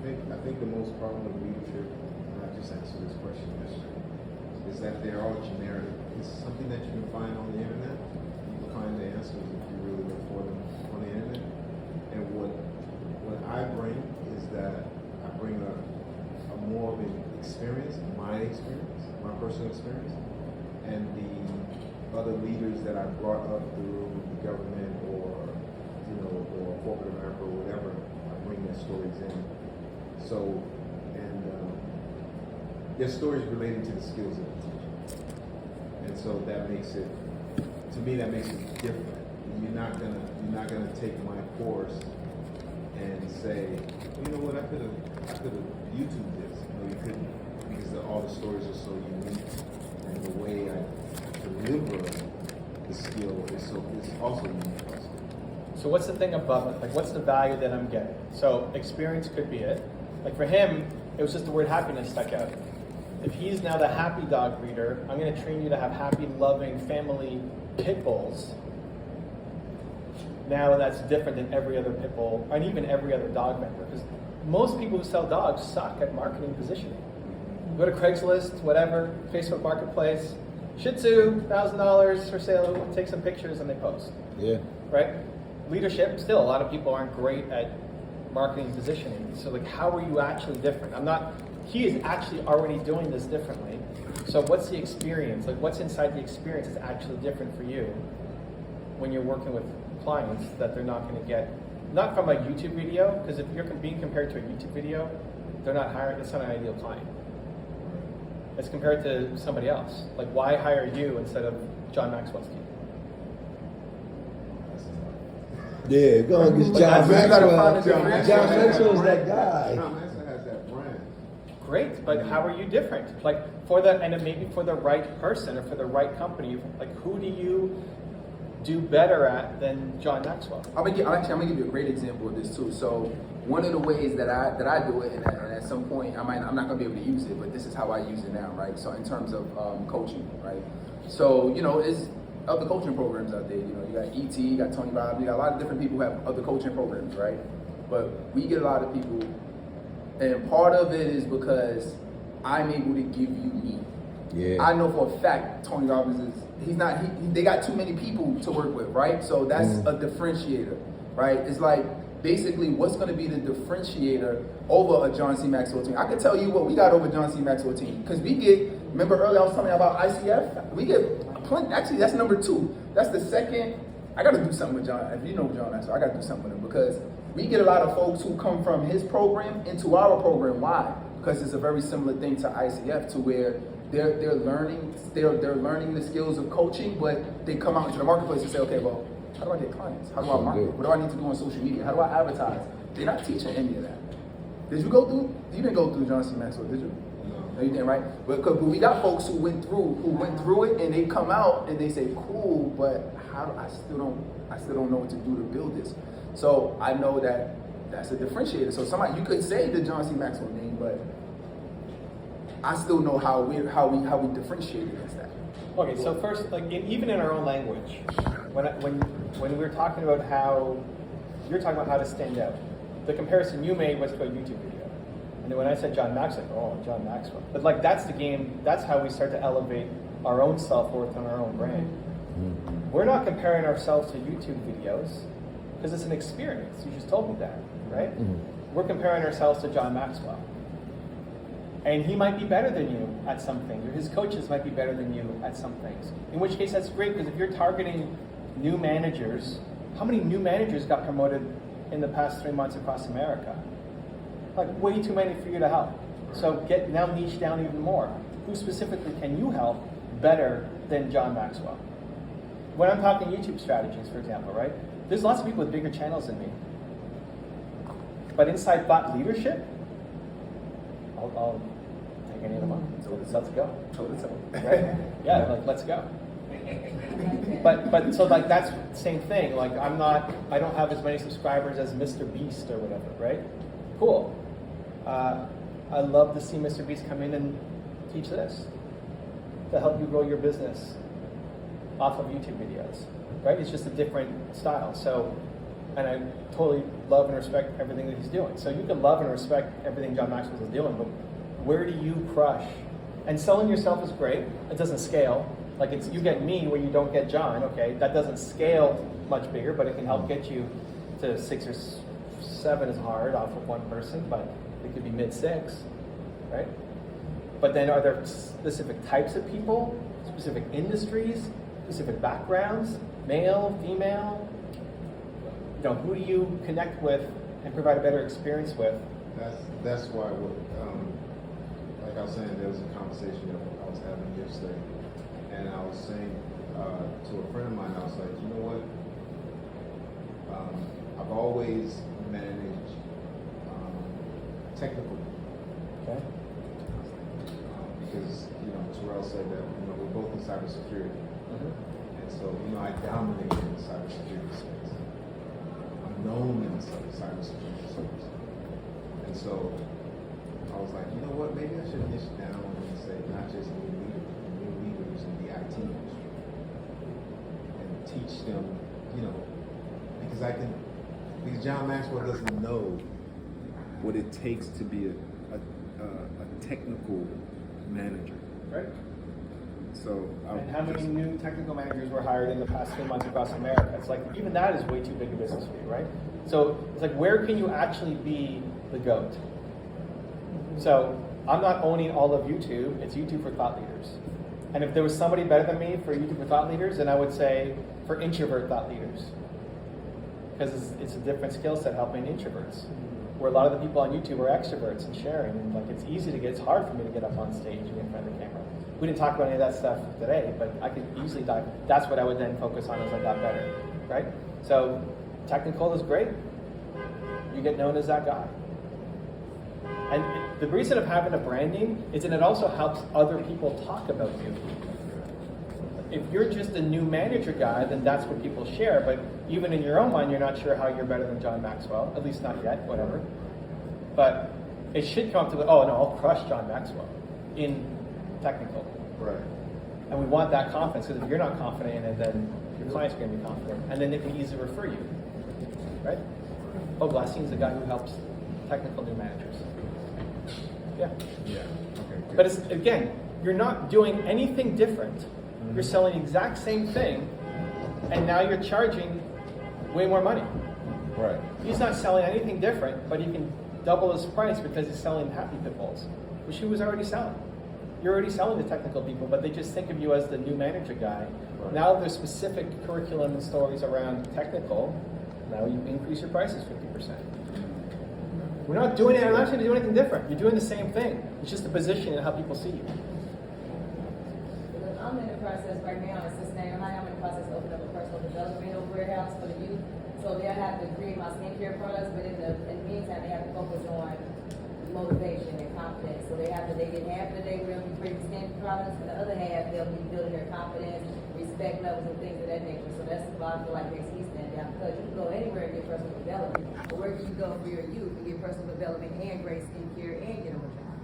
I think the most problem with leadership, and I just answered this question yesterday, is that they're all generic. It's something that you can find on the internet. You can find the answers if you really look for them on the internet. And what I bring is that I bring a more of an experience, my personal experience, and the other leaders that I brought up through the government or corporate America or whatever, I bring their stories in. So, and their stories relating to the skills that I teach. And so that makes it, to me, that makes it different. You're not gonna take my course and say, you know what, I could have YouTube this. No, you couldn't, because all the stories are so unique, and the way I deliver the skill is also unique. Also. So what's the thing above it? Like, what's the value that I'm getting? So experience could be it. Like for him, it was just the word happiness stuck out. If he's now the happy dog breeder, I'm going to train you to have happy, loving, family pit bulls. Now that's different than every other pit bull, and even every other dog vendor. Because most people who sell dogs suck at marketing positioning. Go to Craigslist, whatever, Facebook Marketplace, Shih Tzu, $1,000 for sale, take some pictures and they post. Yeah. Right? Leadership, still, a lot of people aren't great at marketing positioning. So like, how are you actually different? He is actually already doing this differently. So what's the experience? Like, what's inside the experience is actually different for you when you're working with clients that they're not going to get, not from a YouTube video, because if you're being compared to a YouTube video, they're not hiring, it's not an ideal client. It's compared to somebody else. Like, why hire you instead of John Maxwell's team? Yeah, go on, get But John that's- Maxwell. John John Maxwell's that guy. John Maxwell has that brand. Great, but how are you different? Like maybe for the right person or for the right company, like who do you do better at than John Maxwell? I'm gonna give you a great example of this too. So one of the ways that I do it, and at some point I'm not gonna be able to use it, but this is how I use it now, right? So in terms of coaching, right? So it's other coaching programs out there. You got ET, you got Tony Robbins, you got a lot of different people who have other coaching programs, right? But we get a lot of people, and part of it is because I'm able to give you me. Yeah. I know for a fact Tony Robbins they got too many people to work with, right? So that's a differentiator, right? It's like basically what's going to be the differentiator over a John C. Maxwell team. I can tell you what we got over John C. Maxwell team, because remember earlier I was telling you about ICF? We get plenty, actually that's number 2. That's the second. I got to do something with John. If you know John Maxwell, I got to do something with him, because we get a lot of folks who come from his program into our program. Why? Because it's a very similar thing to ICF, to where they're learning the skills of coaching, but they come out into the marketplace and say, okay, well, how do I get clients? How do I market? What do I need to do on social media? How do I advertise? They're not teaching any of that. You didn't go through John C. Maxwell, did you? No, you didn't, right? But we got folks who went through it, and they come out and they say, cool, but I still don't know what to do to build this. So I know that's a differentiator. So you could say the John C. Maxwell name, but I still know how we differentiate against that. Okay, so first, even in our own language, when we're talking about how you're talking about how to stand out, the comparison you made was to a YouTube video, and then when I said John Maxwell, oh, John Maxwell, but that's the game. That's how we start to elevate our own self-worth and our own brand. We're not comparing ourselves to YouTube videos because it's an experience. You just told me that, right? We're comparing ourselves to John Maxwell. And he might be better than you at some things, or his coaches might be better than you at some things. In which case, that's great, because if you're targeting new managers, how many new managers got promoted in the past 3 months across America? Like, way too many for you to help. So now niche down even more. Who specifically can you help better than John Maxwell? When I'm talking YouTube strategies, for example, right? There's lots of people with bigger channels than me. But inside thought leadership, I'll take any of them on. So let's go. Right? Yeah, let's go. But so that's the same thing. Like I don't have as many subscribers as Mr. Beast or whatever, right? Cool. I love to see Mr. Beast come in and teach this to help you grow your business off of YouTube videos, right? It's just a different style. So, and I totally love and respect everything that he's doing. So you can love and respect everything John Maxwell is doing, but where do you crush? And selling yourself is great. It doesn't scale. Like you get me where you don't get John. Okay, that doesn't scale much bigger, but it can help get you to 6 or 7 is hard off of one person, but it could be mid-6, right? But then are there specific types of people, specific industries, specific backgrounds, male, female? Who do you connect with and provide a better experience with? That's why like I was saying, there was a conversation that I was having yesterday, and I was saying to a friend of mine, I was like, you know what? I've always managed technical. Okay. Because Terrell said that we're both in cybersecurity, and so I dominate in the cybersecurity space. I'm known in the cybersecurity space, and so I was like, you know what? Maybe I should niche down and say not just new leaders in the IT industry, and teach them, because John Maxwell doesn't know what it takes to be a technical manager. Right. So and how many new technical managers were hired in the past 3 months across America? It's like, even that is way too big a business for you, right? So it's like, where can you actually be the GOAT? So I'm not owning all of YouTube, it's YouTube for thought leaders. And if there was somebody better than me for YouTube for thought leaders, then I would say for introvert thought leaders. Because it's a different skill set helping introverts. Where a lot of the people on YouTube are extroverts and sharing, and it's hard for me to get up on stage and in front of the camera. We didn't talk about any of that stuff today, but I could easily dive. That's what I would then focus on as I got better, right? So technical is great. You get known as that guy. And the reason of having a branding is that it also helps other people talk about you. if you're just a new manager guy, then that's what people share. But even in your own mind, you're not sure how you're better than John Maxwell. At least not yet. Whatever. But it should come to the, oh no, I'll crush John Maxwell in technical. Right. And we want that confidence, because if you're not confident in it, then your clients are going to be confident, and then they can easily refer you, right? Oh, Glasseen's the guy who helps technical new managers. Yeah. Yeah. Okay. Good. But it's, again, you're not doing anything different. You're selling the exact same thing, and now you're charging way more money. Right. He's not selling anything different, but he can double his price because he's selling happy pit bulls, which he was already selling. You're already selling to technical people, but they just think of you as the new manager guy. Right. Now there's specific curriculum and stories around technical. Now you increase your prices 50%. We're not doing it. I'm not going to do anything different. You're doing the same thing. It's just the position and how people see you. I'm in the process right now in Cincinnati, Ohio. I'm in the process of opening up a personal development warehouse for the youth. So they'll have to create my skincare products, but in the meantime, they have to focus on motivation and confidence. So they get half of the day where they'll be creating skin products, and the other half they'll be building their confidence, respect levels, and things of that nature. So that's why I feel like makes me stand out, because you can go anywhere and get personal development. But where can you go for your youth and get personal development and great skincare and get them a job?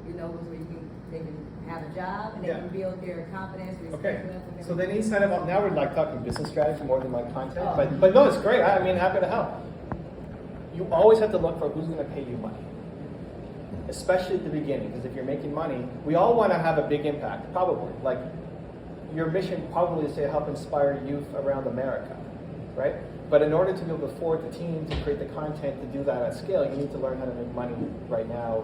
You know, where they can have a job and they can build their confidence, respect levels. So they need kind of, now we're like talking business strategy more than like content, but no, it's great. I mean, happy to help. You always have to look for who's going to pay you money. Especially at the beginning, because if you're making money, we all want to have a big impact, probably. Like, your mission probably is to help inspire youth around America, right? But in order to be able to afford the team to create the content to do that at scale, you need to learn how to make money right now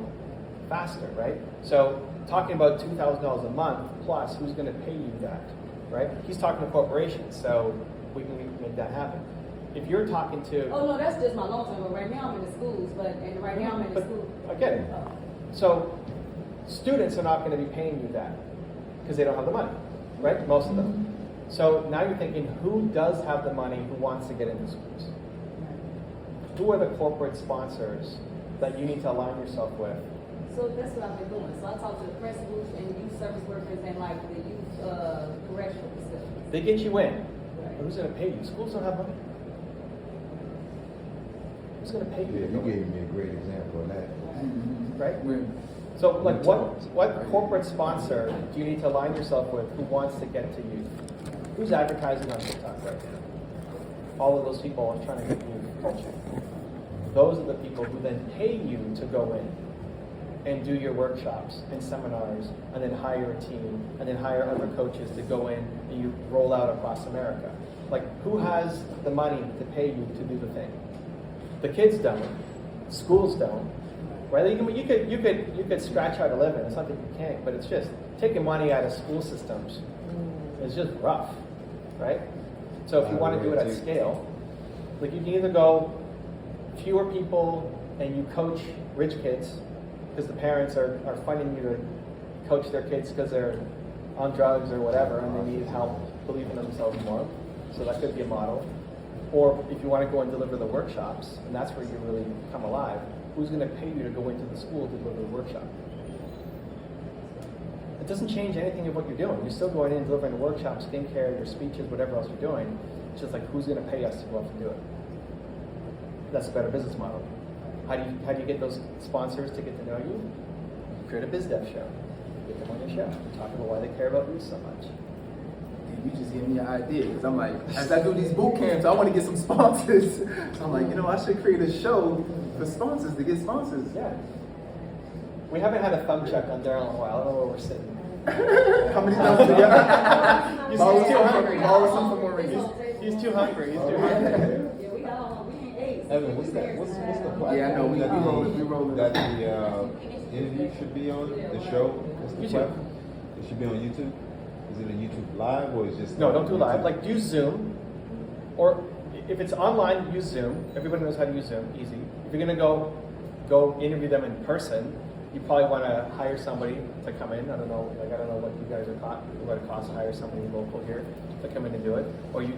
faster, right? So talking about $2,000 a month plus, who's going to pay you that, right? He's talking to corporations, so we can make that happen. If you're talking to... Oh, no, that's just my long term, but right now I'm in the schools, and right now I'm in the schools. I get it. So students are not going to be paying you that because they don't have the money, right? Most of them. So now you're thinking, who does have the money who wants to get into schools? Who are the corporate sponsors that you need to align yourself with? So that's what I've been doing. So I talk to the principals and youth service workers and like the youth correctional facilities. They get you in. Right. But who's going to pay you? Schools don't have money. Who's going to pay you? Yeah, you gave me a great example of that. Right? So, like, what corporate sponsor do you need to align yourself with who wants to get to youth? Who's advertising on TikTok right now? All of those people are trying to get youth culture. Those are the people who then pay you to go in and do your workshops and seminars, and then hire a team, and then hire other coaches to go in and you roll out across America. Like, who has the money to pay you to do the thing? The kids don't. Schools don't. Right? You could scratch out a living. It's not that you can't, but it's just taking money out of school systems is just rough, right? So if you want to do it at scale, like you can either go fewer people and you coach rich kids because the parents are funding you to coach their kids because they're on drugs or whatever and they need help believing in themselves more. So that could be a model. Or if you want to go and deliver the workshops, and that's where you really come alive, who's going to pay you to go into the school to deliver the workshop? It doesn't change anything of what you're doing. You're still going in and delivering the workshop, skincare, your speeches, whatever else you're doing. It's just like, who's going to pay us to go out and do it? That's a better business model. How do you get those sponsors to get to know you? Create a biz dev show. Get them on your show. Talk about why they care about you so much. You just gave me an idea, because I'm like, as I do these boot camps, I want to get some sponsors. So I'm like, I should create a show for sponsors to get sponsors. Yeah. We haven't had a thumb check on Daryl in a while. I don't know where we're sitting. How many times do you He's too hungry. Borrow some from Maurice. He's too hungry. He's too hungry. Yeah, we got on, we ate. Evan, what's the platform? Yeah, I know, we rolling. That the interview should be on, the show? What's the YouTube. platform? It should be on YouTube? Is it a YouTube live or is it just... No, don't do live. Like, use Zoom. Or if it's online, use Zoom. Everybody knows how to use Zoom. Easy. If you're going to go interview them in person, you probably want to hire somebody to come in. I don't know what you guys are what it costs to hire somebody local here to come in and do it. Or you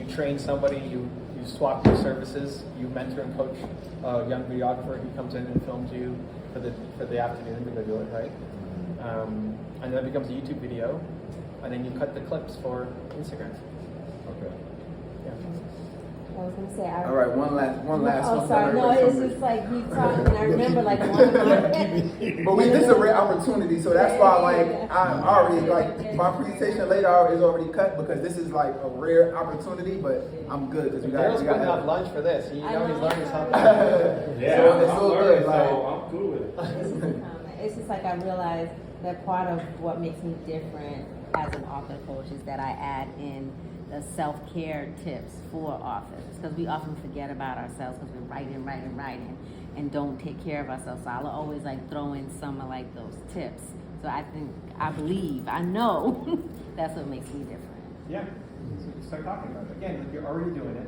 train somebody, you swap your services, you mentor and coach a young videographer. He comes in and films you for the afternoon to go do it, right? And then it becomes a YouTube video. and then you cut the clips for Instagram. Okay. Yeah. I was gonna say. All right, one last Oh, one. sorry. No, it's just like he talked, and I remember like one of my. But this is a rare opportunity, so that's why like I'm already like my presentation later is already cut because this is like a rare opportunity. But I'm good because we Daryl's got. putting up lunch for this. You I know he's know. learning something. Yeah, So it's I'm so learning, good, so I'm cool with it. It's just like I realized that part of what makes me different as an author coach is that I add in the self-care tips for authors because we often forget about ourselves because we're writing and don't take care of ourselves. So I'll always like throw in some of like those tips. So I believe, I know that's what makes me different. Yeah. So you start talking about it. Again, like you're already doing it.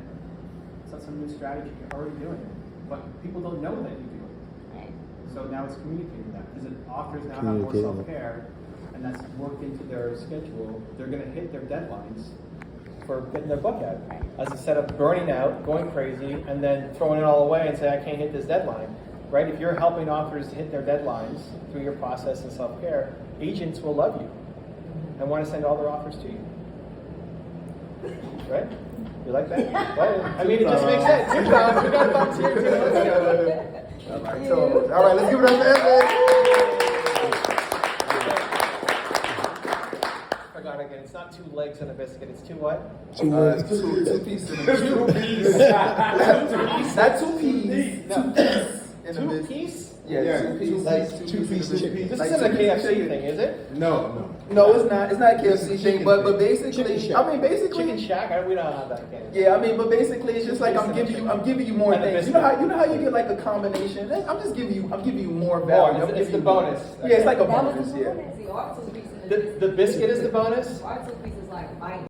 It's not some new strategy. You're already doing it. But people don't know that you do it. Right. So now it's communicating that. Because authors now have more self-care, and that's worked into their schedule. They're going to hit their deadlines for getting their book out. Right. As instead of burning out, going crazy, and then throwing it all away and say, I can't hit this deadline. Right? If you're helping authors hit their deadlines through your process and self-care, agents will love you and want to send all their offers to you. Right? You like that? Well, I mean, it just makes sense. We got thumbs here too. Let's go. All right, let's give it up to Evan. Forgot again. It's not 2 legs and a biscuit. It's 2 what? Two pieces. Two pieces. Not 2 peas. No. 2 pieces in the 2 business. piece? Yeah, 2 pieces. Like 2 pieces chicken. This Like isn't a 2 pieces KFC chicken. thing, is it? No. No, it's not. It's not a KFC thing, Chicken but thing. basically, Chicken shack. I mean, basically, Chicken Shack? We don't have that can. yeah, I mean, but basically, it's just like I'm giving you more And a things. You know how you get like a combination. I'm giving you more value. I'm It's giving the you- bonus. Yeah, it's like a That was bonus. the Yeah. bonus. See, our 2 pieces is The biscuit is the bonus? our 2 pieces like bite.